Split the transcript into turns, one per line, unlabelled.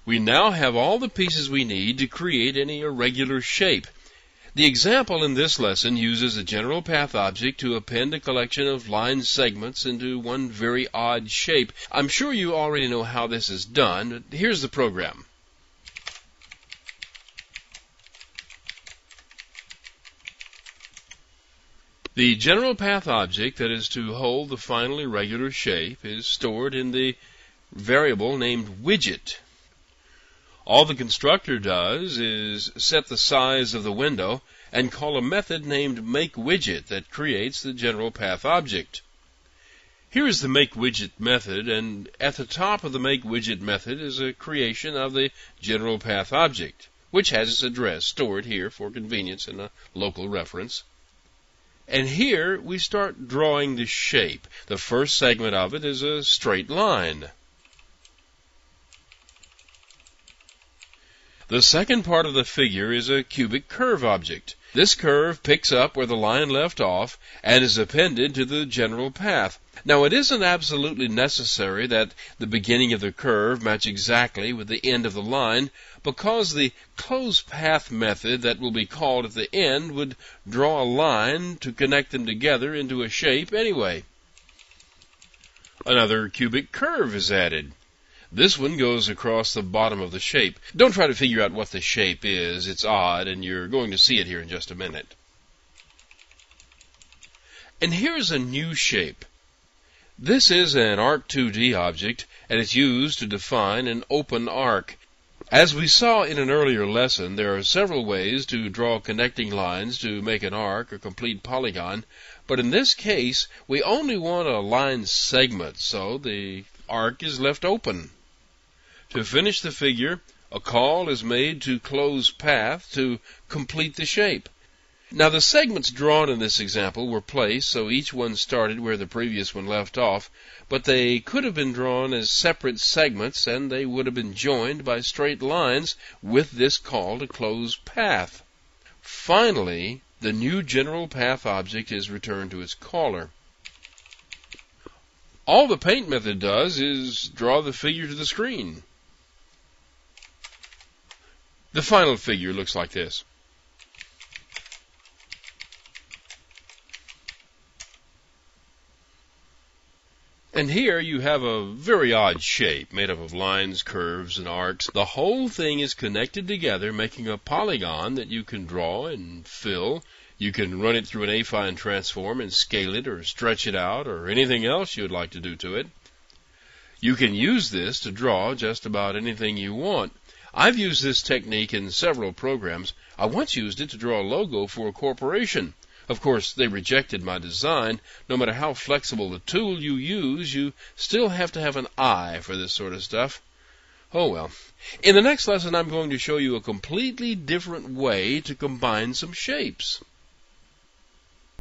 We now have all the pieces we need to create any irregular shape. The example in this lesson uses a GeneralPath object to append a collection of line segments into one very odd shape. I'm sure you already know how this is done, but here's the program. The GeneralPath object that is to hold the final irregular shape is stored in the variable named widget. All the constructor does is set the size of the window and call a method named makeWidget that creates the GeneralPath object. Here is the makeWidget method, and at the top of the makeWidget method is a creation of the GeneralPath object, which has its address stored here for convenience in a local reference. And here we start drawing the shape. The first segment of it is a straight line. The second part of the figure is a cubic curve object. This curve picks up where the line left off and is appended to the GeneralPath. Now, it isn't absolutely necessary that the beginning of the curve match exactly with the end of the line, because the closePath method that will be called at the end would draw a line to connect them together into a shape anyway. Another cubic curve is added. This one goes across the bottom of the shape. Don't try to figure out what the shape is. It's odd, and you're going to see it here in just a minute. And here's a new shape. This is an Arc2D object, and it's used to define an open arc. As we saw in an earlier lesson, there are several ways to draw connecting lines to make an arc or complete polygon, but in this case, we only want a line segment, so the arc is left open. To finish the figure, a call is made to closePath to complete the shape. Now, the segments drawn in this example were placed so each one started where the previous one left off, but they could have been drawn as separate segments, and they would have been joined by straight lines with this call to closePath. Finally, the new GeneralPath object is returned to its caller. All the paint method does is draw the figure to the screen. The final figure looks like this. And here you have a very odd shape made up of lines, curves, and arcs. The whole thing is connected together, making a polygon that you can draw and fill. You can run it through an affine transform and scale it or stretch it out or anything else you would like to do to it. You can use this to draw just about anything you want. I've used this technique in several programs. I once used it to draw a logo for a corporation. Of course, they rejected my design. No matter how flexible the tool you use, you still have to have an eye for this sort of stuff. Oh well. In the next lesson, I'm going to show you a completely different way to combine some shapes.